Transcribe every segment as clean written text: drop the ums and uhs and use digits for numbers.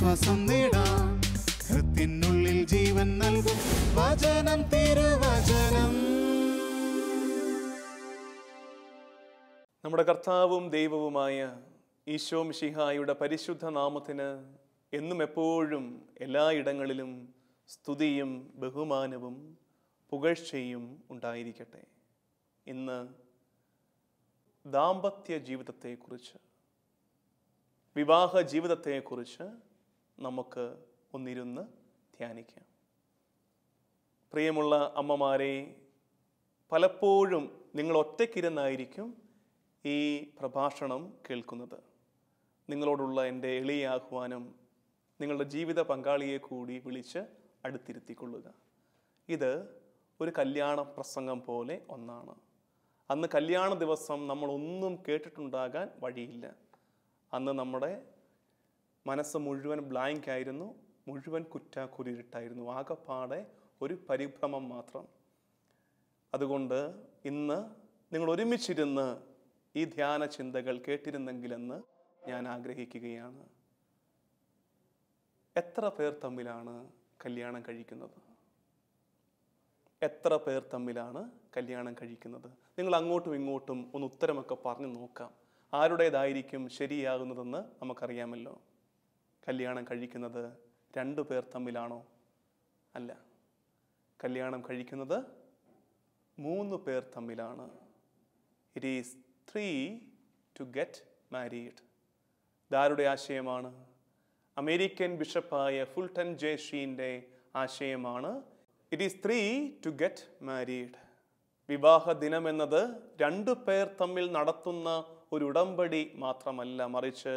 ആശ്വാസം നേടാം. ഹൃത്തിനുള്ളിൽ ജീവൻ നൽകും വചനം, തിരുവചനം. നമ്മുടെ കർത്താവും ദൈവവുമായ ഈശോ മിശിഹായുടെ പരിശുദ്ധ നാമത്തിന് എന്നും എപ്പോഴും എല്ലായിടങ്ങളിലും സ്തുതിയും ബഹുമാനവും പുകഴ്ചയും ഉണ്ടായിരിക്കട്ടെ. ഇന്ന് ദാമ്പത്യ ജീവിതത്തെക്കുറിച്ച്, വിവാഹ ജീവിതത്തെക്കുറിച്ച് നമുക്ക് ഒന്നിരുന്ന് ധ്യാനിക്കാം. പ്രിയമുള്ള അമ്മമാരെ, പലപ്പോഴും നിങ്ങൾ ഒറ്റയ്ക്കിരുന്നായിരിക്കും ഈ പ്രഭാഷണം കേൾക്കുന്നത്. നിങ്ങളോടുള്ള എൻ്റെ എളിയ ആഹ്വാനം, നിങ്ങളുടെ ജീവിത പങ്കാളിയെ കൂടി വിളിച്ച് അടുത്തിരുത്തിക്കൊള്ളുക. ഇത് ഒരു കല്യാണ പ്രസംഗം പോലെ ഒന്നാണ്. അന്ന് കല്യാണ ദിവസം നമ്മളൊന്നും കേട്ടിട്ടുണ്ടാകാൻ വഴിയില്ല. അന്ന് നമ്മുടെ മനസ്സ് മുഴുവൻ ബ്ലാങ്ക് ആയിരുന്നു, മുഴുവൻ കുറ്റാക്കുരിട്ടായിരുന്നു, ആകെപ്പാടെ ഒരു പരിഭ്രമം മാത്രം. അതുകൊണ്ട് ഇന്ന് നിങ്ങൾ ഒരുമിച്ചിരുന്ന് ഈ ധ്യാന ചിന്തകൾ കേട്ടിരുന്നെങ്കിലെന്ന് ഞാൻ ആഗ്രഹിക്കുകയാണ്. എത്ര പേർ തമ്മിലാണ് കല്യാണം കഴിക്കുന്നത്? എത്ര പേർ തമ്മിലാണ് കല്യാണം കഴിക്കുന്നത്? നിങ്ങൾ അങ്ങോട്ടും ഇങ്ങോട്ടും ഒന്ന് ഉത്തരമൊക്കെ പറഞ്ഞു നോക്കാം. ആരുടേതായിരിക്കും ശരിയാകുന്നതെന്ന് നമുക്കറിയാമല്ലോ. കല്യാണം കഴിക്കുന്നത് 2 പേർ തമ്മിലാണോ? അല്ല, കല്യാണം കഴിക്കുന്നത് 3 പേർ തമ്മിലാണ്. It is 3 to get married. ഇതാരുടെ ആശയമാണ്? അമേരിക്കൻ ബിഷപ്പായ ഫുൾട്ടൻ ജെ ഷീൻ്റെ ആശയമാണ്. It is 3 to get married. വിവാഹ ദിനം എന്നത് 2 പേർ തമ്മിൽ നടത്തുന്ന ഒരു ഉടമ്പടി മാത്രമല്ല, മറിച്ച്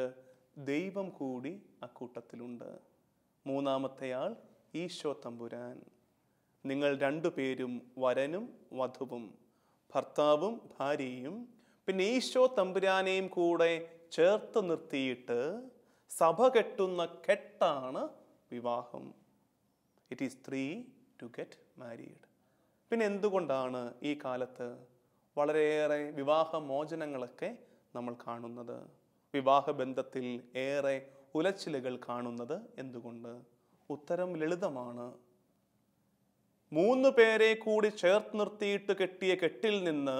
ദൈവം കൂടി അക്കൂട്ടത്തിലുണ്ട്. 3-മത്തെയാൾ ഈശോ തമ്പുരാൻ. നിങ്ങൾ 2 പേരും വരനും വധുവും, ഭർത്താവും ഭാര്യയും, പിന്നെ ഈശോ തമ്പുരാനെയും കൂടെ ചേർത്ത് നിർത്തിയിട്ട് സഭ കെട്ടുന്ന കെട്ടാണ് വിവാഹം. It is 3 to get married. പിന്നെ എന്തുകൊണ്ടാണ് ഈ കാലത്ത് വളരെയേറെ വിവാഹമോചനങ്ങളൊക്കെ നമ്മൾ കാണുന്നത്? വിവാഹബന്ധത്തിൽ ഏറെ ഉലച്ചിലുകൾ കാണുന്നത് എന്തുകൊണ്ട്? ഉത്തരം ലളിതമാണ്. 3 പേരെ കൂടി ചേർത്ത് നിർത്തിയിട്ട് കെട്ടിയ കെട്ടിൽ നിന്ന്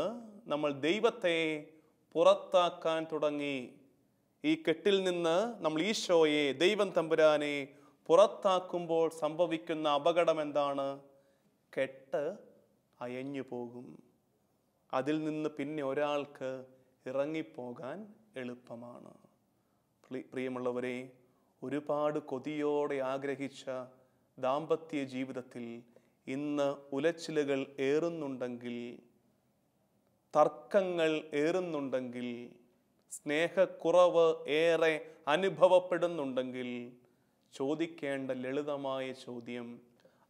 നമ്മൾ ദൈവത്തെ പുറത്താക്കാൻ തുടങ്ങി. ഈ കെട്ടിൽ നിന്ന് നമ്മൾ ഈശോയെ, ദൈവം തമ്പുരാനെ പുറത്താക്കുമ്പോൾ സംഭവിക്കുന്ന അപകടം എന്താണ്? കെട്ട് അയഞ്ഞു പോകും. അതിൽ നിന്ന് പിന്നെ ഒരാൾക്ക് ഇറങ്ങിപ്പോകാൻ എളുപ്പമാണ്. പ്രിയമുള്ളവരെ, ഒരുപാട് കൊതിയോടെ ആഗ്രഹിച്ച ദാമ്പത്യ ജീവിതത്തിൽ ഇന്ന് ഉലച്ചിലുകൾ ഏറുന്നുണ്ടെങ്കിൽ, തർക്കങ്ങൾ ഏറുന്നുണ്ടെങ്കിൽ, സ്നേഹക്കുറവ് ഏറെ അനുഭവപ്പെടുന്നുണ്ടെങ്കിൽ, ചോദിക്കേണ്ട ലളിതമായ ചോദ്യം,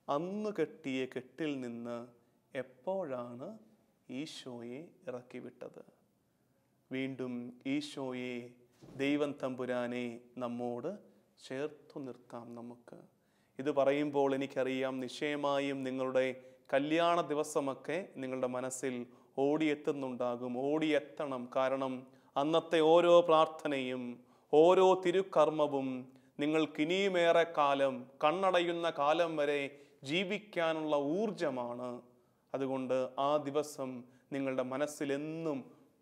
അന്ന് കെട്ടിയ കെട്ടിൽ നിന്ന് എപ്പോഴാണ് ഈശോയെ ഇറക്കിവിട്ടത്? വീണ്ടും ഈശോയെ, ദൈവം തമ്പുരാനെ നമ്മോട് ചേർത്തു നിർത്താം നമുക്ക്. ഇത് പറയുമ്പോൾ എനിക്കറിയാം, നിശ്ചയമായും നിങ്ങളുടെ കല്യാണ ദിവസമൊക്കെ നിങ്ങളുടെ മനസ്സിൽ ഓടിയെത്തുന്നുണ്ടാകും. ഓടിയെത്തണം. കാരണം അന്നത്തെ ഓരോ പ്രാർത്ഥനയും ഓരോ തിരുക്കർമ്മവും നിങ്ങൾക്കിനിയുമേറെ കാലം, കണ്ണടയുന്ന കാലം വരെ ജീവിക്കാനുള്ള ഊർജമാണ്. അതുകൊണ്ട് ആ ദിവസം നിങ്ങളുടെ മനസ്സിലെന്നും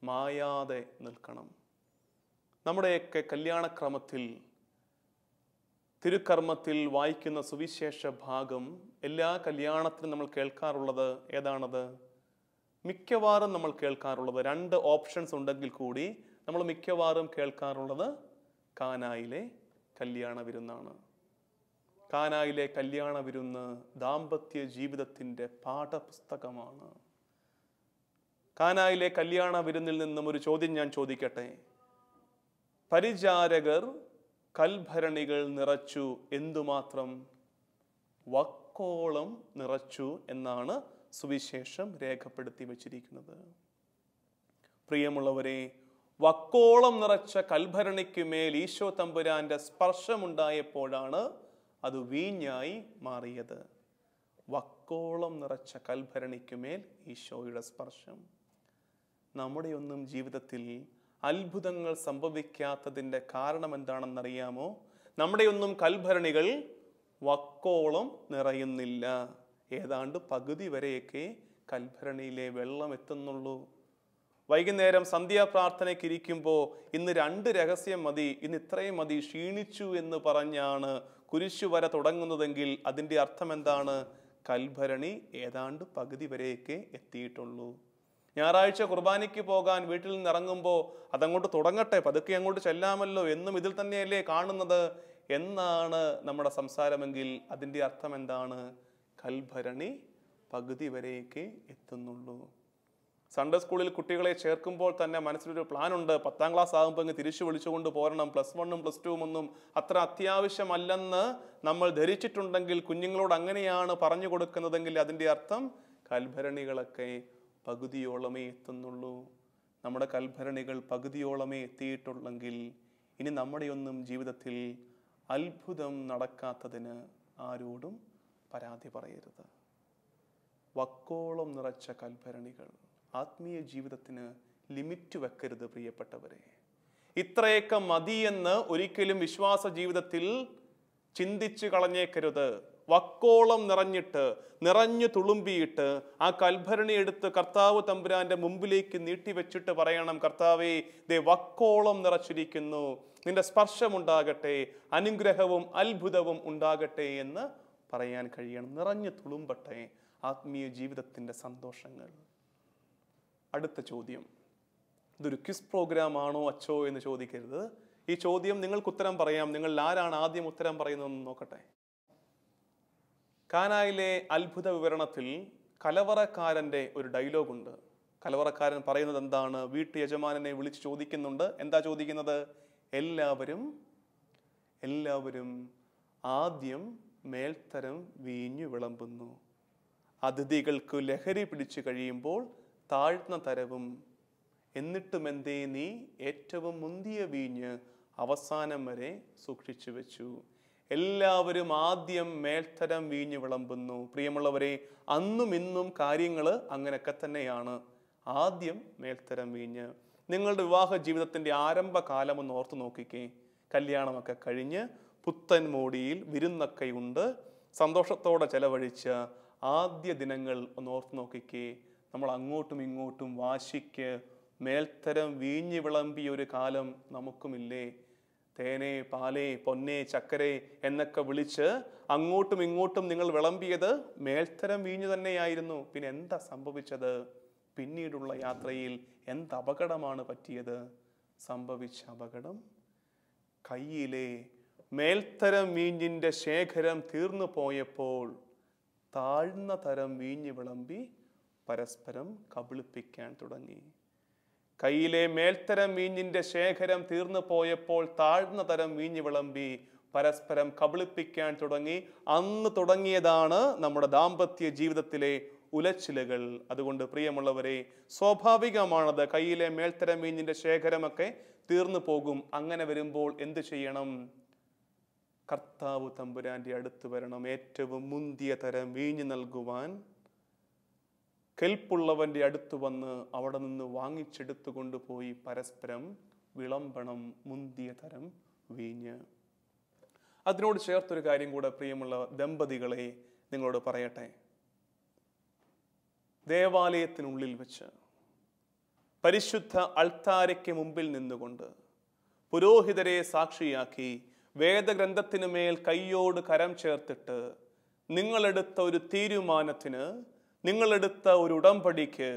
മായാതെ നിൽക്കണം. നമ്മുടെയൊക്കെ കല്യാണക്രമത്തിൽ, തിരുക്കർമ്മത്തിൽ വായിക്കുന്ന സുവിശേഷ ഭാഗം എല്ലാ കല്യാണത്തിനും നമ്മൾ കേൾക്കാറുള്ളത് ഏതാണത്? മിക്കവാറും നമ്മൾ കേൾക്കാറുള്ളത്, 2 ഓപ്ഷൻസ് ഉണ്ടെങ്കിൽ കൂടി നമ്മൾ മിക്കവാറും കേൾക്കാറുള്ളത് കാനായിലെ കല്യാണ വിരുന്നാണ്. കാനായിലെ കല്യാണ വിരുന്ന് ദാമ്പത്യ ജീവിതത്തിൻ്റെ പാഠപുസ്തകമാണ്. കാനായിലെ കല്യാണ വിരുന്നിൽ നിന്നും ഒരു ചോദ്യം ഞാൻ ചോദിക്കട്ടെ. പരിചാരകർ കൽഭരണികൾ നിറച്ചു, എന്തുമാത്രം? വക്കോളം നിറച്ചു എന്നാണ് സുവിശേഷം രേഖപ്പെടുത്തി വച്ചിരിക്കുന്നത്. പ്രിയമുള്ളവരെ, വക്കോളം നിറച്ച കൽഭരണിക്കുമേൽ ഈശോ തമ്പുരാന്റെ സ്പർശമുണ്ടായപ്പോഴാണ് അത് വീഞ്ഞായി മാറിയത്. വക്കോളം നിറച്ച കൽഭരണിക്കുമേൽ ഈശോയുടെ സ്പർശം. നമ്മുടെയൊന്നും ജീവിതത്തിൽ അത്ഭുതങ്ങൾ സംഭവിക്കാത്തതിൻ്റെ കാരണം എന്താണെന്നറിയാമോ? നമ്മുടെയൊന്നും കൽഭരണികൾ വക്കോളം നിറയുന്നില്ല. ഏതാണ്ട് പകുതി വരെയൊക്കെ കൽഭരണിയിലെ വെള്ളം എത്തുന്നുള്ളൂ. വൈകുന്നേരം സന്ധ്യാപ്രാർത്ഥനയ്ക്ക് ഇരിക്കുമ്പോൾ ഇന്ന് 2 രഹസ്യം മതി, ഇന്ന് ഇത്രയും മതി, ക്ഷീണിച്ചു എന്ന് പറഞ്ഞാണ് കുരിശുവര തുടങ്ങുന്നതെങ്കിൽ അതിൻ്റെ അർത്ഥം എന്താണ്? കൽഭരണി ഏതാണ്ട് പകുതി വരെയൊക്കെ എത്തിയിട്ടുള്ളൂ. ഞായറാഴ്ച കുർബാനയ്ക്ക് പോകാൻ വീട്ടിൽ നിന്ന് ഇറങ്ങുമ്പോൾ അതങ്ങോട്ട് തുടങ്ങട്ടെ, പതുക്കെ അങ്ങോട്ട് ചെല്ലാമല്ലോ, എന്നും ഇതിൽ തന്നെയല്ലേ കാണുന്നത് എന്നാണ് നമ്മുടെ സംസാരമെങ്കിൽ അതിൻ്റെ അർത്ഥം എന്താണ്? കൽഭരണി പകുതി വരെയൊക്കെ എത്തുന്നുള്ളൂ. സൺഡേ സ്കൂളിൽ കുട്ടികളെ ചേർക്കുമ്പോൾ തന്നെ മനസ്സിലൊരു പ്ലാൻ ഉണ്ട്. 10ാം ക്ലാസ് ആകുമ്പോൾ അങ്ങ് തിരിച്ചു വിളിച്ചുകൊണ്ട് പോരണം. +1ഉം +2ഉം ഒന്നും അത്ര അത്യാവശ്യമല്ലെന്ന് നമ്മൾ ധരിച്ചിട്ടുണ്ടെങ്കിൽ കുഞ്ഞുങ്ങളോട് അങ്ങനെയാണ് പറഞ്ഞു കൊടുക്കുന്നതെങ്കിൽ അതിൻ്റെ അർത്ഥം കൽഭരണികളൊക്കെ പകുതിയോളമേ എത്തുന്നുള്ളൂ. നമ്മുടെ കൽഭരണികൾ പകുതിയോളമേ എത്തിയിട്ടുള്ളെങ്കിൽ ഇനി നമ്മുടെയൊന്നും ജീവിതത്തിൽ അത്ഭുതം നടക്കാത്തതിന് ആരോടും പരാതി പറയരുത്. വക്കോളം നിറച്ച കൽഭരണികൾ. ആത്മീയ ജീവിതത്തിന് ലിമിറ്റ് വെക്കരുത് പ്രിയപ്പെട്ടവരെ. ഇത്രയൊക്കെ മതിയെന്ന് ഒരിക്കലും വിശ്വാസ ജീവിതത്തിൽ ചിന്തിച്ചു കളഞ്ഞേക്കരുത്. വക്കോളം നിറഞ്ഞു തുളുമ്പിയിട്ട് ആ കൽഭരണി എടുത്ത് കർത്താവ് തമ്പുരാന്റെ മുമ്പിലേക്ക് നീട്ടിവെച്ചിട്ട് പറയണം, കർത്താവേ, ദേ വക്കോളം നിറച്ചിരിക്കുന്നു, നിന്റെ സ്പർശമുണ്ടാകട്ടെ, അനുഗ്രഹവും അത്ഭുതവും ഉണ്ടാകട്ടെ എന്ന് പറയാൻ കഴിയണം. നിറഞ്ഞു തുളുമ്പട്ടെ ആത്മീയ ജീവിതത്തിന്റെ സന്തോഷങ്ങൾ. അടുത്ത ചോദ്യം, ഇതൊരു ക്വിസ് പ്രോഗ്രാം ആണോ അച്ചോ എന്ന് ചോദിക്കരുത്. ഈ ചോദ്യം നിങ്ങൾക്ക് ഉത്തരം പറയാം. നിങ്ങൾ ആരാണ് ആദ്യം ഉത്തരം പറയുന്നതെന്ന് നോക്കട്ടെ. കാനായിലെ അത്ഭുത വിവരണത്തിൽ കലവറക്കാരൻ്റെ ഒരു ഡയലോഗുണ്ട്. കലവറക്കാരൻ പറയുന്നത് എന്താണ്? വീട്ടു യജമാനനെ വിളിച്ച് ചോദിക്കുന്നുണ്ട്. എന്താ ചോദിക്കുന്നത്? എല്ലാവരും ആദ്യം മേൽത്തരം വീഞ്ഞു വിളമ്പുന്നു, അതിഥികൾക്ക് ലഹരി പിടിച്ചു കഴിയുമ്പോൾ താഴ്ന്ന തരവും, എന്നിട്ടും എന്തേ നീ ഏറ്റവും മുന്തിയ വീഞ്ഞ് അവസാനം വരെ സൂക്ഷിച്ചു വെച്ചു. എല്ലാവരും ആദ്യം മേൽത്തരം വീഞ്ഞു വിളമ്പുന്നു. പ്രിയമുള്ളവരെ, അന്നും ഇന്നും കാര്യങ്ങൾ അങ്ങനെയൊക്കെ തന്നെയാണ്. ആദ്യം മേൽത്തരം വീഞ്ഞ്. നിങ്ങളുടെ വിവാഹ ജീവിതത്തിൻ്റെ ആരംഭകാലം ഒന്ന് ഓർത്ത് നോക്കിക്കേ. കല്യാണമൊക്കെ കഴിഞ്ഞ് പുത്തൻ മോടിയിൽ വിരുന്നൊക്കെ ഉണ്ട്, സന്തോഷത്തോടെ ചെലവഴിച്ച ആദ്യ ദിനങ്ങൾ ഒന്ന് ഓർത്ത് നോക്കിക്കേ. നമ്മൾ അങ്ങോട്ടും ഇങ്ങോട്ടും വാശിക്ക് മേൽത്തരം വീഞ്ഞു വിളമ്പിയ ഒരു കാലം നമുക്കുമില്ലേ? തേനേ, പാലേ, പൊന്നേ, ചക്കരേ എന്നൊക്കെ വിളിച്ച് അങ്ങോട്ടും ഇങ്ങോട്ടും നിങ്ങൾ വിളമ്പിയത് മേൽത്തരം വീഞ്ഞു തന്നെയായിരുന്നു. പിന്നെ എന്താ സംഭവിച്ചത്? പിന്നീടുള്ള യാത്രയിൽ എന്ത് അപകടമാണ് പറ്റിയത്? സംഭവിച്ച അപകടം, കയ്യിലെ മേൽത്തരം വീഞ്ഞിൻ്റെ ശേഖരം തീർന്നു പോയപ്പോൾ താഴ്ന്ന തരം വീഞ്ഞു വിളമ്പി പരസ്പരം കബളിപ്പിക്കാൻ തുടങ്ങി. കയ്യിലെ മേൽത്തരം വീഞ്ഞിൻ്റെ ശേഖരം തീർന്നു പോയപ്പോൾ താഴ്ന്ന തരം വീഞ്ഞു വിളമ്പി പരസ്പരം കബളിപ്പിക്കാൻ തുടങ്ങി. അന്ന് തുടങ്ങിയതാണ് നമ്മുടെ ദാമ്പത്യ ജീവിതത്തിലെ ഉലച്ചിലുകൾ. അതുകൊണ്ട് പ്രിയമുള്ളവരെ, സ്വാഭാവികമാണത്. കയ്യിലെ മേൽത്തരം വീഞ്ഞിൻ്റെ ശേഖരമൊക്കെ തീർന്നു പോകും. അങ്ങനെ വരുമ്പോൾ എന്ത് ചെയ്യണം? കർത്താവ് തമ്പുരാന്റെ അടുത്ത് വരണം. ഏറ്റവും മുന്തിയ തരം വീഞ്ഞ് നൽകുവാൻ കെൽപ്പുള്ളവന്റെ അടുത്ത് വന്ന് അവിടെ നിന്ന് വാങ്ങിച്ചെടുത്തു കൊണ്ടുപോയി പരസ്പരം വിളമ്പണം മുന്തിയ തരം വീഞ്ഞ്. അതിനോട് ചേർത്തൊരു കാര്യം കൂടെ പ്രിയമുള്ള ദമ്പതികളെ നിങ്ങളോട് പറയട്ടെ. ദേവാലയത്തിനുള്ളിൽ വെച്ച് പരിശുദ്ധ അൾത്താരയ്ക്ക് മുമ്പിൽ നിന്നുകൊണ്ട് പുരോഹിതരെ സാക്ഷിയാക്കി വേദഗ്രന്ഥത്തിനു മേൽ കൈയോട് കരം ചേർത്തിട്ട് നിങ്ങളെടുത്ത ഒരു തീരുമാനത്തിന്, നിങ്ങളെടുത്ത ഒരു ഉടമ്പടിക്ക്,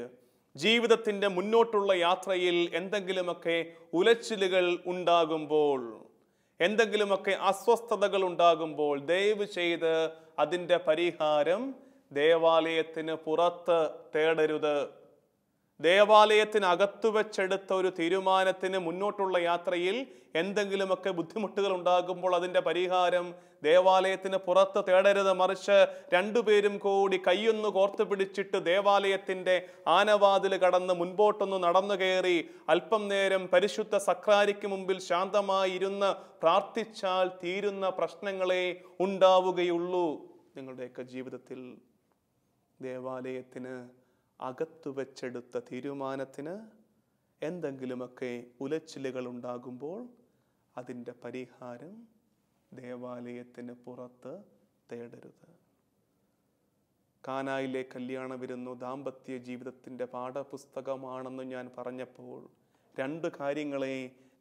ജീവിതത്തിൻ്റെ മുന്നോട്ടുള്ള യാത്രയിൽ എന്തെങ്കിലുമൊക്കെ ഉലച്ചിലുകൾ ഉണ്ടാകുമ്പോൾ, എന്തെങ്കിലുമൊക്കെ അസ്വസ്ഥതകൾ ഉണ്ടാകുമ്പോൾ ദയവ് ചെയ്ത് അതിൻ്റെ പരിഹാരം ദേവാലയത്തിന് പുറത്ത് തേടരുത്. ദേവാലയത്തിനകത്തു വെച്ചെടുത്ത ഒരു തീരുമാനത്തിന് മുന്നോട്ടുള്ള യാത്രയിൽ എന്തെങ്കിലുമൊക്കെ ബുദ്ധിമുട്ടുകൾ ഉണ്ടാകുമ്പോൾ അതിൻ്റെ പരിഹാരം ദേവാലയത്തിന് പുറത്ത് തേടരുത്. മറിച്ച് രണ്ടുപേരും കൂടി കൈയൊന്ന് കോർത്തു പിടിച്ചിട്ട് ദേവാലയത്തിൻ്റെ ആനവാതിൽ കടന്ന് മുൻപോട്ടൊന്ന് നടന്നു കയറി അല്പം നേരം പരിശുദ്ധ സക്രാരിക്ക് മുമ്പിൽ ശാന്തമായി ഇരുന്ന് പ്രാർത്ഥിച്ചാൽ തീരുന്ന പ്രശ്നങ്ങളെ ഉണ്ടാവുകയുള്ളൂ. നിങ്ങളുടെയൊക്കെ ജീവിതത്തിൽ ദേവാലയത്തിന് അകത്തു വെച്ചെടുത്ത തീരുമാനത്തിന് എന്തെങ്കിലുമൊക്കെ ഉലച്ചിലുകൾ ഉണ്ടാകുമ്പോൾ അതിൻ്റെ പരിഹാരം ദേവാലയത്തിന് പുറത്ത് തേടരുത്. കാനായിലെ കല്യാണ വിരുന്നു ദാമ്പത്യ ജീവിതത്തിൻ്റെ പാഠപുസ്തകമാണെന്ന് ഞാൻ പറഞ്ഞപ്പോൾ 2 കാര്യങ്ങളെ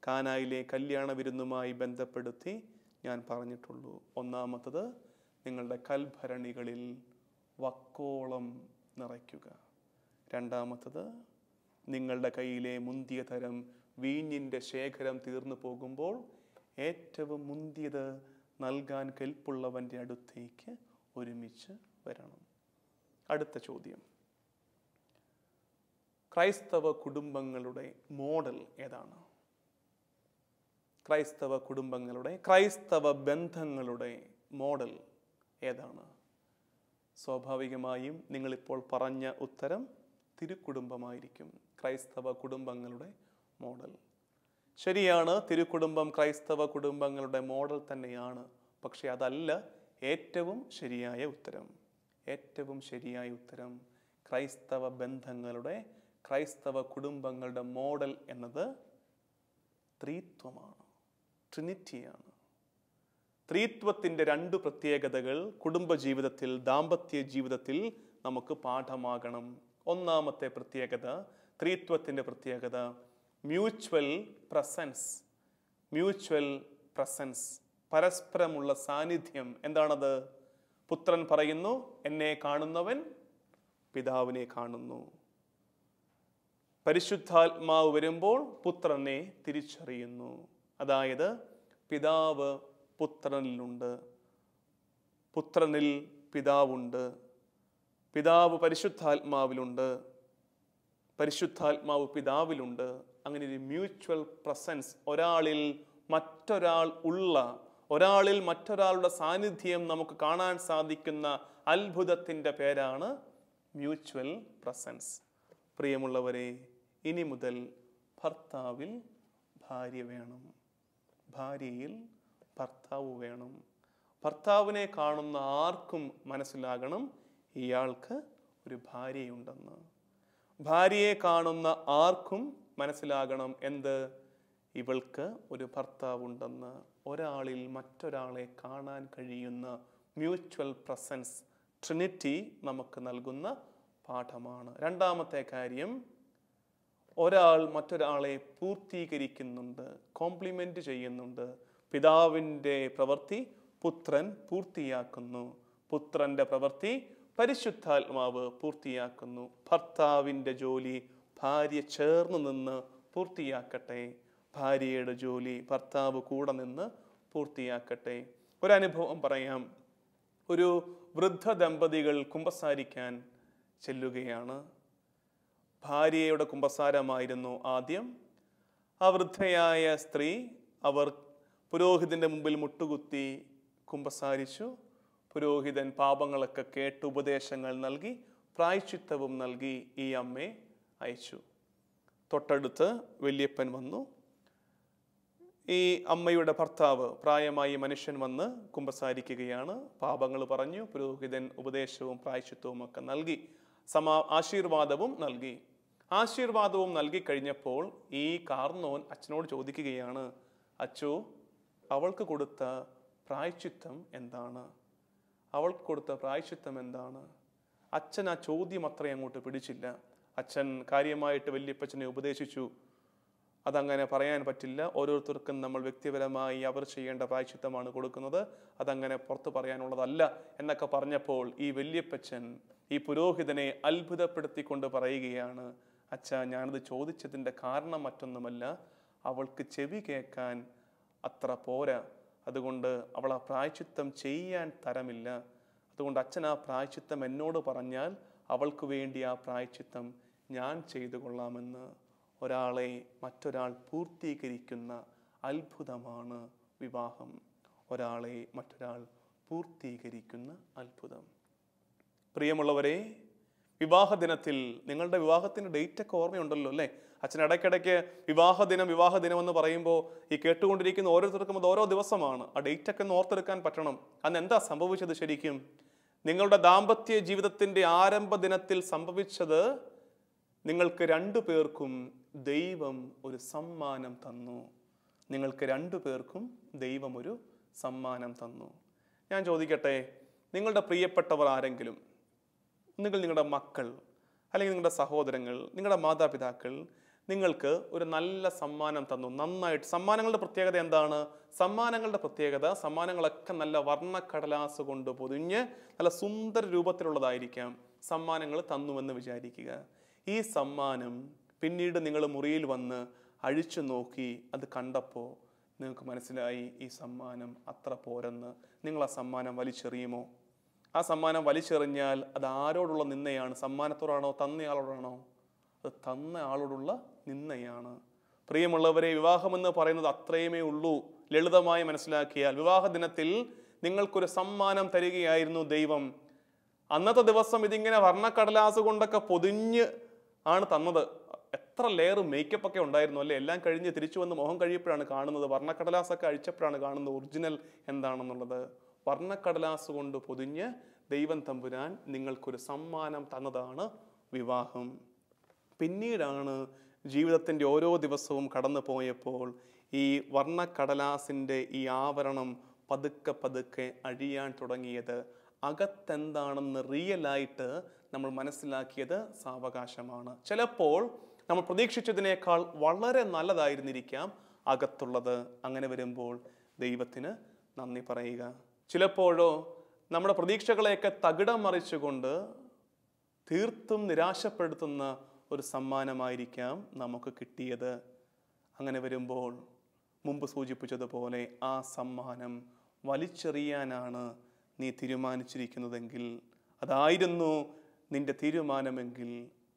കാനായിലെ കല്യാണ വിരുന്നുമായി ബന്ധപ്പെടുത്തി ഞാൻ പറഞ്ഞിട്ടുള്ളൂ. ഒന്നാമത്തത്, നിങ്ങളുടെ കൽഭരണികളിൽ വക്കോളം നിറയ്ക്കുക. രണ്ടാമത്തത്, നിങ്ങളുടെ കയ്യിലെ മുന്തിയ തരം വീഞ്ഞിൻ്റെ ശേഖരം തീർന്നു പോകുമ്പോൾ ഏറ്റവും മുന്തിയത് നൽകാൻ കെൽപ്പുള്ളവൻ്റെ അടുത്തേക്ക് ഒരുമിച്ച് വരണം. അടുത്ത ചോദ്യം, ക്രൈസ്തവ കുടുംബങ്ങളുടെ മോഡൽ ഏതാണ്? ക്രൈസ്തവ കുടുംബങ്ങളുടെ, ക്രൈസ്തവ ബന്ധങ്ങളുടെ മോഡൽ ഏതാണ്? സ്വാഭാവികമായും നിങ്ങളിപ്പോൾ പറഞ്ഞ ഉത്തരം തിരുക്കുടുംബമായിരിക്കും. ക്രൈസ്തവ കുടുംബങ്ങളുടെ മോഡൽ ശരിയാണ്. തിരുക്കുടുംബം ക്രൈസ്തവ കുടുംബങ്ങളുടെ മോഡൽ തന്നെയാണ്. പക്ഷെ അതല്ല ഏറ്റവും ശരിയായ ഉത്തരം. ഏറ്റവും ശരിയായ ഉത്തരം ക്രൈസ്തവ ബന്ധങ്ങളുടെ, ക്രൈസ്തവ കുടുംബങ്ങളുടെ മോഡൽ എന്നത് ത്രിത്വമാണ്, ട്രിനിറ്റിയാണ്. ത്രിത്വത്തിൻ്റെ 2 പ്രത്യേകതകൾ കുടുംബജീവിതത്തിൽ, ദാമ്പത്യ ജീവിതത്തിൽ നമുക്ക് പാഠമാകണം. ഒന്നാമത്തെ പ്രത്യേകത, ത്രിത്വത്തിൻ്റെ പ്രത്യേകത, മ്യൂച്വൽ പ്രസൻസ്. മ്യൂച്വൽ പ്രസൻസ്, പരസ്പരമുള്ള സാന്നിധ്യം. എന്താണത്? പുത്രൻ പറയുന്നു, എന്നെ കാണുന്നവൻ പിതാവിനെ കാണുന്നു. പരിശുദ്ധാത്മാവ് വരുമ്പോൾ പുത്രനെ തിരിച്ചറിയുന്നു. അതായത് പിതാവ് പുത്രനിലുണ്ട്, പുത്രനിൽ പിതാവുണ്ട്, പിതാവ് പരിശുദ്ധാത്മാവിലുണ്ട്, പരിശുദ്ധാത്മാവ് പിതാവിലുണ്ട്. അങ്ങനെ ഒരു മ്യൂച്വൽ പ്രസൻസ്, ഒരാളിൽ മറ്റൊരാൾ ഉള്ള, ഒരാളിൽ മറ്റൊരാളുടെ സാന്നിധ്യം നമുക്ക് കാണാൻ സാധിക്കുന്ന അത്ഭുതത്തിൻ്റെ പേരാണ് മ്യൂച്വൽ പ്രസൻസ്. പ്രിയമുള്ളവരെ, ഇനി മുതൽ ഭർത്താവിൽ ഭാര്യ വേണം, ഭാര്യയിൽ ഭർത്താവ് വേണം. ഭർത്താവിനെ കാണുന്ന ആർക്കും മനസ്സിലാകണം ഇയാൾക്ക് ഒരു ഭാര്യയുണ്ടെന്ന്. ഭാര്യയെ കാണുന്ന ആർക്കും മനസ്സിലാകണം എന്ത്? ഇവൾക്ക് ഒരു ഭർത്താവുണ്ടെന്ന്. ഒരാളിൽ മറ്റൊരാളെ കാണാൻ കഴിയുന്ന മ്യൂച്വൽ പ്രസൻസ്, ട്രിനിറ്റി നമുക്ക് നൽകുന്ന പാഠമാണ്. രണ്ടാമത്തെ കാര്യം, ഒരാൾ മറ്റൊരാളെ പൂർത്തീകരിക്കുന്നുണ്ട്, കോംപ്ലിമെന്റ് ചെയ്യുന്നുണ്ട്. പിതാവിൻ്റെ പ്രവൃത്തി പുത്രൻ പൂർത്തിയാക്കുന്നു, പുത്രന്റെ പ്രവൃത്തി പരിശുദ്ധാത്മാവ് പൂർത്തിയാക്കുന്നു. ഭർത്താവിൻ്റെ ജോലി ഭാര്യ ചേർന്ന് നിന്ന് പൂർത്തിയാക്കട്ടെ, ഭാര്യയുടെ ജോലി ഭർത്താവ് കൂടെ നിന്ന് പൂർത്തിയാക്കട്ടെ. ഒരനുഭവം പറയാം. ഒരു വൃദ്ധ ദമ്പതികൾ കുമ്പസാരിക്കാൻ ചെല്ലുകയാണ്. ഭാര്യയുടെ കുമ്പസാരമായിരുന്നു ആദ്യം. ആ വൃദ്ധയായ സ്ത്രീ അവർ പുരോഹിതൻ്റെ മുമ്പിൽ മുട്ടുകുത്തി കുമ്പസാരിച്ചു. പുരോഹിതൻ പാപങ്ങളൊക്കെ കേട്ട് ഉപദേശങ്ങൾ നൽകി, പ്രായശ്ചിത്തവും നൽകി ഈ അമ്മയെ അയച്ചു. തൊട്ടടുത്ത് വല്യപ്പൻ വന്നു. ഈ അമ്മയുടെ ഭർത്താവ്, പ്രായമായി മനുഷ്യൻ വന്ന് കുമ്പസാരിക്കുകയാണ്. പാപങ്ങൾ പറഞ്ഞു. പുരോഹിതൻ ഉപദേശവും പ്രായശ്ചിത്തവും ഒക്കെ നൽകി, ആശീർവാദവും നൽകി. ആശീർവാദവും നൽകി കഴിഞ്ഞപ്പോൾ ഈ കാർന്നോൻ അച്ഛനോട് ചോദിക്കുകയാണ്, അച്ചോ, അവൾക്ക് കൊടുത്ത പ്രായശ്ചിത്തം എന്താണ്? അവൾക്ക് കൊടുത്ത പ്രായശ്ചിത്തം എന്താണ്? അച്ഛൻ ആ ചോദ്യം അത്രയും അങ്ങോട്ട് പിടിച്ചില്ല. അച്ഛൻ കാര്യമായിട്ട് വല്യപ്പച്ചനെ ഉപദേശിച്ചു, അതങ്ങനെ പറയാൻ പറ്റില്ല, ഓരോരുത്തർക്കും നമ്മൾ വ്യക്തിപരമായി അവർ ചെയ്യേണ്ട പ്രായശ്ചിത്തമാണ് കൊടുക്കുന്നത്, അതങ്ങനെ പുറത്ത് പറയാനുള്ളതല്ല എന്നൊക്കെ പറഞ്ഞപ്പോൾ ഈ വല്യപ്പച്ചൻ ഈ പുരോഹിതനെ അത്ഭുതപ്പെടുത്തിക്കൊണ്ട് പറയുകയാണ്, അച്ഛാ, ഞാനത് ചോദിച്ചതിൻ്റെ കാരണം മറ്റൊന്നുമല്ല, അവൾക്ക് ചെവി കേൾക്കാൻ അത്ര പോരാ, അതുകൊണ്ട് അവൾ ആ പ്രായശ്ചിത്തം ചെയ്യാൻ തരമില്ല. അതുകൊണ്ട് അച്ഛൻ ആ പ്രായശ്ചിത്തം എന്നോട് പറഞ്ഞാൽ അവൾക്ക് വേണ്ടി ആ പ്രായശ്ചിത്തം ഞാൻ ചെയ്തു കൊള്ളാമെന്ന്. ഒരാളെ മറ്റൊരാൾ പൂർത്തീകരിക്കുന്ന അത്ഭുതമാണ് വിവാഹം. ഒരാളെ മറ്റൊരാൾ പൂർത്തീകരിക്കുന്ന അത്ഭുതം. പ്രിയമുള്ളവരെ, വിവാഹ ദിനത്തിൽ നിങ്ങളുടെ വിവാഹത്തിൻ്റെ ഡേറ്റൊക്കെ ഓർമ്മയുണ്ടല്ലോ അല്ലേ? അച്ഛൻ ഇടയ്ക്കിടയ്ക്ക് വിവാഹദിനം എന്ന് പറയുമ്പോൾ ഈ കേട്ടുകൊണ്ടിരിക്കുന്ന ഓരോരുത്തർക്കും അത് ഓരോ ദിവസമാണ്. ആ ഡേറ്റൊക്കെ ഒന്ന് ഓർത്തെടുക്കാൻ പറ്റണം. അന്ന് എന്താ സംഭവിച്ചത്? ശരിക്കും നിങ്ങളുടെ ദാമ്പത്യ ജീവിതത്തിൻ്റെ ആരംഭ ദിനത്തിൽ സംഭവിച്ചത്, നിങ്ങൾക്ക് 2 പേർക്കും ദൈവം ഒരു സമ്മാനം തന്നു. നിങ്ങൾക്ക് 2 പേർക്കും ദൈവം ഒരു സമ്മാനം തന്നു. ഞാൻ ചോദിക്കട്ടെ, നിങ്ങളുടെ പ്രിയപ്പെട്ടവർ ആരെങ്കിലും, നിങ്ങളുടെ മക്കൾ അല്ലെങ്കിൽ നിങ്ങളുടെ സഹോദരങ്ങൾ, നിങ്ങളുടെ മാതാപിതാക്കൾ നിങ്ങൾക്ക് ഒരു നല്ല സമ്മാനം തന്നു, നന്നായിട്ട്. സമ്മാനങ്ങളുടെ പ്രത്യേകത എന്താണ്? സമ്മാനങ്ങളൊക്കെ നല്ല വർണ്ണക്കടലാസ് കൊണ്ട് പൊതിഞ്ഞ് നല്ല സുന്ദര രൂപത്തിലുള്ളതായിരിക്കാം. സമ്മാനങ്ങൾ തന്നുവെന്ന് വിചാരിക്കുക. ഈ സമ്മാനം പിന്നീട് നിങ്ങൾ മുറിയിൽ വന്ന് അഴിച്ചു നോക്കി അത് കണ്ടപ്പോൾ നിങ്ങൾക്ക് മനസ്സിലായി ഈ സമ്മാനം അത്ര പോരെന്ന്. നിങ്ങൾ ആ സമ്മാനം വലിച്ചെറിയുമോ? ആ സമ്മാനം വലിച്ചെറിഞ്ഞാൽ അത് ആരോടുള്ള നിന്ദയാണ്? സമ്മാനത്തോടാണോ തന്നയാളോടാണോ? അത് തന്ന ആളോടുള്ള നിന്ദയാണ്. പ്രിയമുള്ളവരെ, വിവാഹമെന്ന് പറയുന്നത് അത്രയുമേ ഉള്ളൂ. ലളിതമായി മനസ്സിലാക്കിയാൽ, വിവാഹ ദിനത്തിൽ നിങ്ങൾക്കൊരു സമ്മാനം തരികയായിരുന്നു ദൈവം. അന്നത്തെ ദിവസം ഇതിങ്ങനെ വർണ്ണക്കടലാസ് കൊണ്ടൊക്കെ പൊതിഞ്ഞ് ആണ് തന്നത്. എത്ര ലെയർ മേക്കപ്പ് ഒക്കെ ഉണ്ടായിരുന്നു അല്ലേ? എല്ലാം കഴിഞ്ഞ് തിരിച്ചു വന്ന് മുഖം കഴിയപ്പോഴാണ് കാണുന്നത്, വർണ്ണക്കടലാസൊക്കെ അഴിച്ചപ്പോഴാണ് കാണുന്നത് ഒറിജിനൽ എന്താണെന്നുള്ളത്. വർണ്ണക്കടലാസ് കൊണ്ട് പൊതിഞ്ഞ് ദൈവം തമ്പുരാൻ നിങ്ങൾക്കൊരു സമ്മാനം തന്നതാണ് വിവാഹം. പിന്നീടാണ് ജീവിതത്തിൻ്റെ ഓരോ ദിവസവും കടന്നു പോയപ്പോൾ ഈ വർണ്ണക്കടലാസിൻ്റെ ഈ ആവരണം പതുക്കെ പതുക്കെ അഴിയാൻ തുടങ്ങിയത്. അകത്തെന്താണെന്ന് റിയലായിട്ട് നമ്മൾ മനസ്സിലാക്കിയത് സാവകാശമാണ്. ചിലപ്പോൾ നമ്മൾ പ്രതീക്ഷിച്ചതിനേക്കാൾ വളരെ നല്ലതായിരുന്നിരിക്കാം അകത്തുള്ളത്. അങ്ങനെ വരുമ്പോൾ ദൈവത്തിന് നന്ദി പറയുക. ചിലപ്പോഴോ നമ്മുടെ പ്രതീക്ഷകളെയൊക്കെ തകിടം മറിച്ചുകൊണ്ട് തീർത്തും നിരാശപ്പെടുത്തുന്ന ഒരു സമ്മാനമായിരിക്കാം നമുക്ക് കിട്ടിയത്. അങ്ങനെ വരുമ്പോൾ മുമ്പ് സൂചിപ്പിച്ചതുപോലെ ആ സമ്മാനം വലിച്ചെറിയാനാണ് നീ തീരുമാനിച്ചിരിക്കുന്നതെങ്കിൽ, അതായിരുന്നു നിന്റെ തീരുമാനമെങ്കിൽ,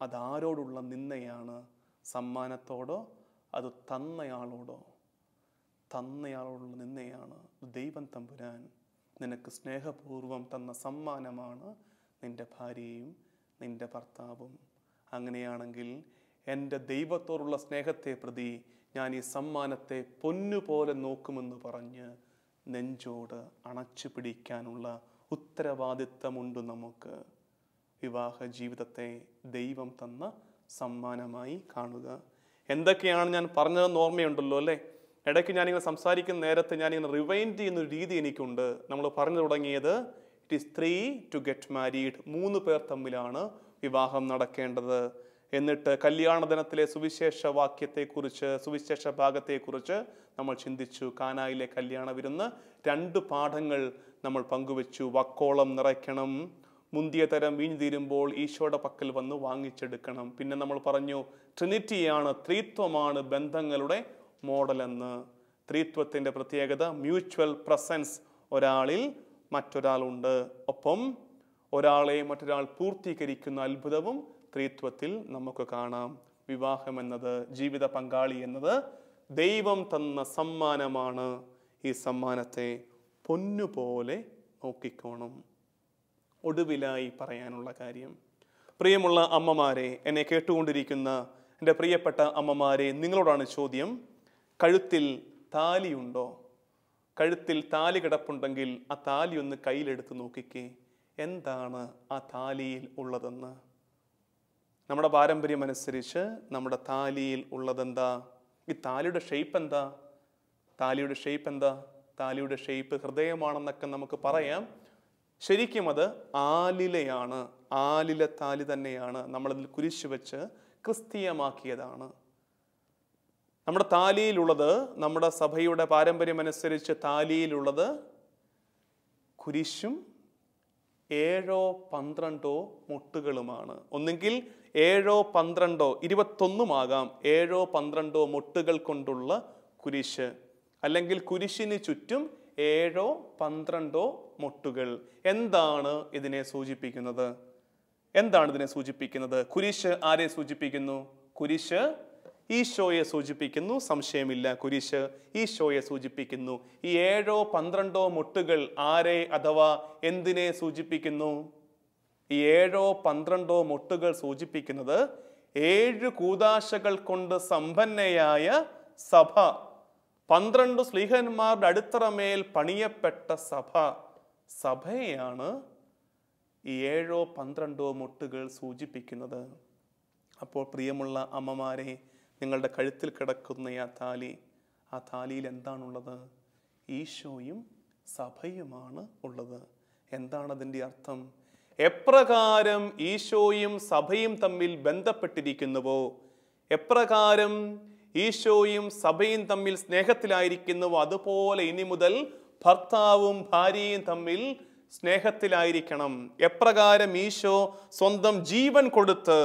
അതാരോടുള്ള നിന്ദയാണ്? സമ്മാനത്തോടോ അത് തന്നയാളോടോ? തന്നയാളോടുള്ള നിന്ദയാണ്. ദൈവം തമ്പുരാൻ നിനക്ക് സ്നേഹപൂർവം തന്ന സമ്മാനമാണ് നിന്റെ ഭാര്യയും നിന്റെ ഭർത്താവും. അങ്ങനെയാണെങ്കിൽ എൻ്റെ ദൈവത്തോടുള്ള സ്നേഹത്തെ പ്രതി ഞാൻ ഈ സമ്മാനത്തെ പൊന്നുപോലെ നോക്കുമെന്ന് പറഞ്ഞ് നെഞ്ചോട് അണച്ചു പിടിക്കാനുള്ള ഉത്തരവാദിത്തമുണ്ട് നമുക്ക്. വിവാഹ ജീവിതത്തെ ദൈവം തന്ന സമ്മാനമായി കാണുക. എന്തൊക്കെയാണ് ഞാൻ പറഞ്ഞതെന്ന് ഓർമ്മയുണ്ടല്ലോ അല്ലേ? ഇടയ്ക്ക് ഞാനിങ്ങനെ സംസാരിക്കുന്ന നേരത്തെ ഞാനിങ്ങനെ റിവൈൻഡ് ചെയ്യുന്നൊരു രീതി എനിക്കുണ്ട്. നമ്മൾ പറഞ്ഞു തുടങ്ങിയത് it is 3 to get married. 3 പേർ തമ്മിലാണ് വിവാഹം നടക്കേണ്ടത്. എന്നിട്ട് കല്യാണ ദിനത്തിലെ സുവിശേഷ വാക്യത്തെക്കുറിച്ച്, സുവിശേഷ ഭാഗത്തെക്കുറിച്ച് നമ്മൾ ചിന്തിച്ചു. കാനായിലെ കല്യാണ വിരുന്ന് 2 പാഠങ്ങൾ നമ്മൾ പങ്കുവെച്ചു. വക്കോളം നിറയ്ക്കണം, മുന്തിയ തരം വീഞ്ഞു തീരുമ്പോൾ ഈശോയുടെ പക്കൽ വന്ന് വാങ്ങിച്ചെടുക്കണം. പിന്നെ നമ്മൾ പറഞ്ഞു ട്രിനിറ്റിയാണ്, ത്രിത്വമാണ് ബന്ധങ്ങളുടെ മോഡലെന്ന്. ത്രിത്വത്തിൻ്റെ പ്രത്യേകത മ്യൂച്വൽ പ്രസൻസ്. ഒരാളിൽ മറ്റൊരാളുണ്ട്. ഒപ്പം ഒരാളെ മറ്റൊരാൾ പൂർത്തീകരിക്കുന്ന അത്ഭുതവും ത്രിത്വത്തിൽ നമുക്ക് കാണാം. വിവാഹം എന്നത്, ജീവിത പങ്കാളി എന്നത് ദൈവം തന്ന സമ്മാനമാണ്. ഈ സമ്മാനത്തെ പൊന്നുപോലെ നോക്കിക്കോണം. ഒടുവിലായി പറയാനുള്ള കാര്യം, പ്രിയമുള്ള അമ്മമാരെ, എന്നെ കേട്ടുകൊണ്ടിരിക്കുന്ന എൻ്റെ പ്രിയപ്പെട്ട അമ്മമാരെ, നിങ്ങളോടാണ് ചോദ്യം. കഴുത്തിൽ താലിയുണ്ടോ? കഴുത്തിൽ താലി കിടപ്പുണ്ടെങ്കിൽ ആ താലി ഒന്ന് കയ്യിലെടുത്ത് നോക്കിക്കേ. എന്താണ് ആ താലിയിൽ ഉള്ളതെന്ന്? നമ്മുടെ പാരമ്പര്യം അനുസരിച്ച് നമ്മുടെ താലിയിൽ ഉള്ളതെന്താ? ഈ താലിയുടെ ഷേപ്പ് എന്താ? താലിയുടെ ഷേപ്പ് എന്താ? താലിയുടെ ഷേപ്പ് ഹൃദയമാണെന്നൊക്കെ നമുക്ക് പറയാം. ശരിക്കും അത് ആലിലയാണ്. ആലില താലി തന്നെയാണ്. നമ്മളതിൽ കുരിശ് വെച്ച് ക്രിസ്തീയമാക്കിയതാണ്. നമ്മുടെ താലിയിലുള്ളത്, നമ്മുടെ സഭയുടെ പാരമ്പര്യം അനുസരിച്ച് താലിയിലുള്ളത് കുരിശും 7-12 മുട്ടുകളുമാണ്. ഒന്നുകിൽ 7-12 21 7-12 മുട്ടുകൾ കൊണ്ടുള്ള കുരിശ്, അല്ലെങ്കിൽ കുരിശിന് ചുറ്റും 7-12 മുട്ടുകൾ. എന്താണ് ഇതിനെ സൂചിപ്പിക്കുന്നത്? എന്താണ് ഇതിനെ സൂചിപ്പിക്കുന്നത്? കുരിശ് ആരെ സൂചിപ്പിക്കുന്നു? കുരിശ് ഈശോയെ സൂചിപ്പിക്കുന്നു, സംശയമില്ല. കുരിശ് ഈശോയെ സൂചിപ്പിക്കുന്നു. ഈ 7-12 മുട്ടുകൾ ആരെ അഥവാ എന്തിനെ സൂചിപ്പിക്കുന്നു? ഈ 7-12 മുട്ടുകൾ സൂചിപ്പിക്കുന്നത് 7 കൂദാശകൾ കൊണ്ട് സമ്പന്നയായ സഭ, 12 ശ്ലീഹന്മാരുടെ അടിത്തറമേൽ പണിയപ്പെട്ട സഭ, സഭയെയാണ് ഈ 7-12 മുട്ടുകൾ സൂചിപ്പിക്കുന്നത്. അപ്പോൾ പ്രിയമുള്ള അമ്മമാരെ, നിങ്ങളുടെ കഴുത്തിൽ കിടക്കുന്ന ആ താലിയിൽ എന്താണുള്ളത്? ഈശോയും സഭയുമാണ് ഉള്ളത്. എന്താണ് അതിൻ്റെ അർത്ഥം? എപ്രകാരം ഈശോയും സഭയും തമ്മിൽ ബന്ധപ്പെട്ടിരിക്കുന്നുവോ, എപ്രകാരം ഈശോയും സഭയും തമ്മിൽ സ്നേഹത്തിലായിരിക്കുന്നുവോ, അതുപോലെ ഇനി മുതൽ ഭർത്താവും ഭാര്യയും തമ്മിൽ സ്നേഹത്തിലായിരിക്കണം. എപ്രകാരം ഈശോ സ്വന്തം ജീവൻ കൊടുത്ത്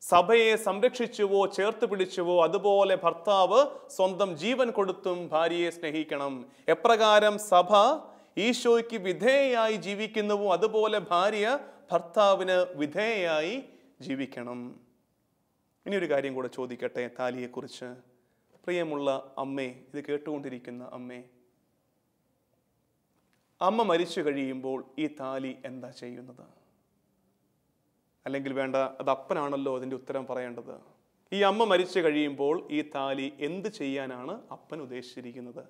സഭയെ സംരക്ഷിച്ചുവോ ചേർത്ത് പിടിച്ചുവോ, അതുപോലെ ഭർത്താവ് സ്വന്തം ജീവൻ കൊടുത്തും ഭാര്യയെ സ്നേഹിക്കണം. എപ്രകാരം സഭ ഈശോയ്ക്ക് വിധേയയായി ജീവിക്കുന്നുവോ, അതുപോലെ ഭാര്യ ഭർത്താവിന് വിധേയയായി ജീവിക്കണം. ഇനി ഒരു കാര്യം കൂടെ ചോദിക്കട്ടെ താലിയെക്കുറിച്ച്. പ്രിയമുള്ള അമ്മേ, ഇത് കേട്ടുകൊണ്ടിരിക്കുന്ന അമ്മേ, അമ്മ മരിച്ചു കഴിയുമ്പോൾ ഈ താലി എന്താ ചെയ്യുന്നത്? അല്ലെങ്കിൽ വേണ്ട, അത് അപ്പനാണല്ലോ അതിൻ്റെ ഉത്തരം പറയേണ്ടത്. ഈ അമ്മ മരിച്ചു കഴിയുമ്പോൾ ഈ താലി എന്ത് ചെയ്യാനാണ് അപ്പൻ ഉദ്ദേശിച്ചിരിക്കുന്നത്?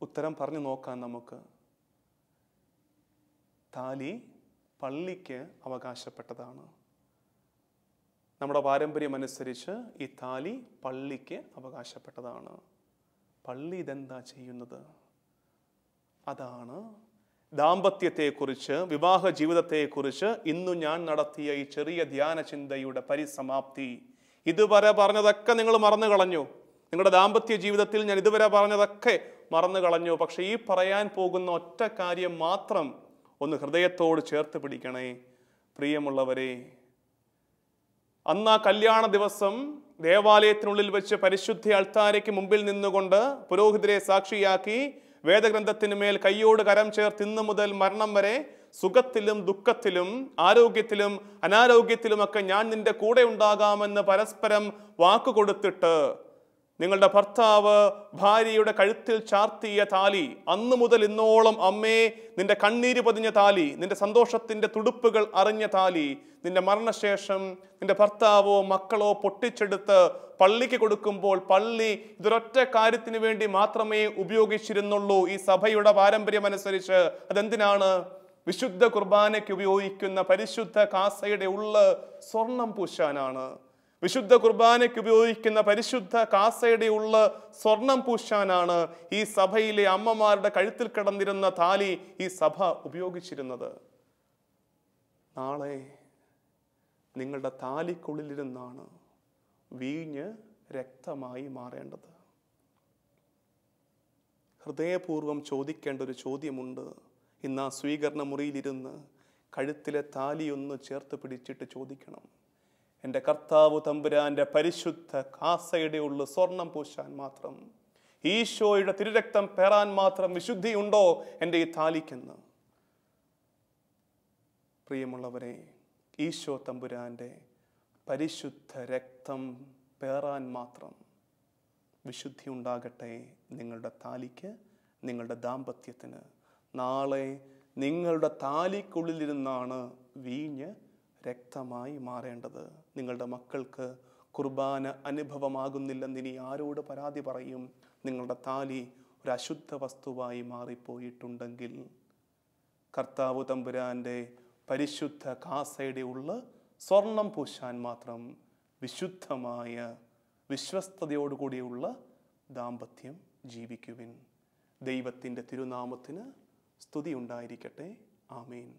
ഉത്തരം പറഞ്ഞു നോക്കാം നമുക്ക്. താലി പള്ളിക്ക് അവകാശപ്പെട്ടതാണ്. നമ്മുടെ പാരമ്പര്യമനുസരിച്ച് ഈ താലി പള്ളിക്ക് അവകാശപ്പെട്ടതാണ്. പള്ളി ഇതെന്താ ചെയ്യുന്നത്? അതാണ് ദാമ്പത്യത്തെക്കുറിച്ച്, വിവാഹ ജീവിതത്തെക്കുറിച്ച് ഇന്നു ഞാൻ നടത്തിയ ഈ ചെറിയ ധ്യാന ചിന്തയുടെ പരിസമാപ്തി. ഇതുവരെ പറഞ്ഞതൊക്കെ നിങ്ങൾ മറന്നു കളഞ്ഞു. നിങ്ങളുടെ ദാമ്പത്യ ജീവിതത്തിൽ ഞാൻ ഇതുവരെ പറഞ്ഞതൊക്കെ മറന്നു കളഞ്ഞു. പക്ഷെ ഈ പറയാൻ പോകുന്ന ഒറ്റ കാര്യം മാത്രം ഒന്ന് ഹൃദയത്തോട് ചേർത്ത് പിടിക്കണേ പ്രിയമുള്ളവരെ. അന്ന് ആ കല്യാണ ദിവസം ദേവാലയത്തിനുള്ളിൽ വെച്ച് പരിശുദ്ധ അൾത്താരയ്ക്ക് മുമ്പിൽ നിന്നുകൊണ്ട് പുരോഹിതരെ സാക്ഷിയാക്കി വേദഗ്രന്ഥത്തിന് മേൽ കയ്യോട് കരം ചേർത്ത് ഇന്നു മുതൽ മരണം വരെ സുഖത്തിലും ദുഃഖത്തിലും ആരോഗ്യത്തിലും അനാരോഗ്യത്തിലുമൊക്കെ ഞാൻ നിന്റെ കൂടെ ഉണ്ടാകാമെന്ന് പരസ്പരം വാക്കുകൊടുത്തിട്ട് നിങ്ങളുടെ ഭർത്താവ് ഭാര്യയുടെ കഴുത്തിൽ ചാർത്തിയ താലി, അന്നു മുതൽ ഇന്നോളം അമ്മേ നിന്റെ കണ്ണീര് പതിഞ്ഞ താലി, നിന്റെ സന്തോഷത്തിന്റെ തുടുപ്പുകൾ അറിഞ്ഞ താലി, നിന്റെ മരണശേഷം നിന്റെ ഭർത്താവോ മക്കളോ പൊട്ടിച്ചെടുത്ത് പള്ളിക്ക് കൊടുക്കുമ്പോൾ പള്ളി ഇതൊരൊറ്റ കാര്യത്തിന് വേണ്ടി മാത്രമേ ഉപയോഗിച്ചിരുന്നുള്ളൂ. ഈ സഭയുടെ പാരമ്പര്യമനുസരിച്ച് അതെന്തിനാണ്? വിശുദ്ധ കുർബാനയ്ക്ക് ഉപയോഗിക്കുന്ന പരിശുദ്ധ കാസയുടെ ഉള്ള് സ്വർണം പൂശാനാണ്. വിശുദ്ധ കുർബാനയ്ക്ക് ഉപയോഗിക്കുന്ന പരിശുദ്ധ കാസയുടെ ഉള്ള് സ്വർണം പൂശാനാണ് ഈ സഭയിലെ അമ്മമാരുടെ കഴുത്തിൽ കിടന്നിരുന്ന താലി ഈ സഭ ഉപയോഗിച്ചിരുന്നത്. നാളെ നിങ്ങളുടെ താലിക്കുള്ളിലിരുന്നാണ് വീഞ്ഞ് രക്തമായി മാറേണ്ടത്. ഹൃദയപൂർവം ചോദിക്കേണ്ട ഒരു ചോദ്യമുണ്ട്. ഇന്ന് ആ സ്വീകരണ മുറിയിലിരുന്ന് കഴുത്തിലെ താലിയൊന്ന് ചേർത്ത് പിടിച്ചിട്ട് ചോദിക്കണം, എൻ്റെ കർത്താവ് തമ്പുരാന്റെ പരിശുദ്ധ കാസയുടെ ഉള്ള സ്വർണം പൂശാൻ മാത്രം, ഈശോയുടെ തിരുരക്തം പേറാൻ മാത്രം വിശുദ്ധിയുണ്ടോ എൻ്റെ ഈ താലിക്കെന്ന്? പ്രിയമുള്ളവരെ, ഈശോ തമ്പുരാന്റെ പരിശുദ്ധ രക്തം പേറാൻ മാത്രം വിശുദ്ധി ഉണ്ടാകട്ടെ നിങ്ങളുടെ താലിക്ക്, നിങ്ങളുടെ ദാമ്പത്യത്തിന്. നാളെ നിങ്ങളുടെ താലിക്കുള്ളിലിരുന്നാണ് വീഞ്ഞ് രക്തമായി മാറേണ്ടത്. നിങ്ങളുടെ മക്കൾക്ക് കുർബാന അനുഭവമാകുന്നില്ലെന്ന് ഇനി ആരോട് പരാതി പറയും? നിങ്ങളുടെ താലി ഒരു അശുദ്ധ വസ്തുവായി മാറിപ്പോയിട്ടുണ്ടെങ്കിൽ കർത്താവ് തമ്പുരാന്റെ പരിശുദ്ധ കാസയുടെ ഉള്ള സ്വർണം പൂശാൻ മാത്രം വിശുദ്ധമായ വിശ്വസ്തയോടുകൂടിയുള്ള ദാമ്പത്യം ജീവിക്കുവിൻ. ദൈവത്തിൻ്റെ തിരുനാമത്തിന് സ്തുതി ഉണ്ടായിരിക്കട്ടെ. ആമേൻ.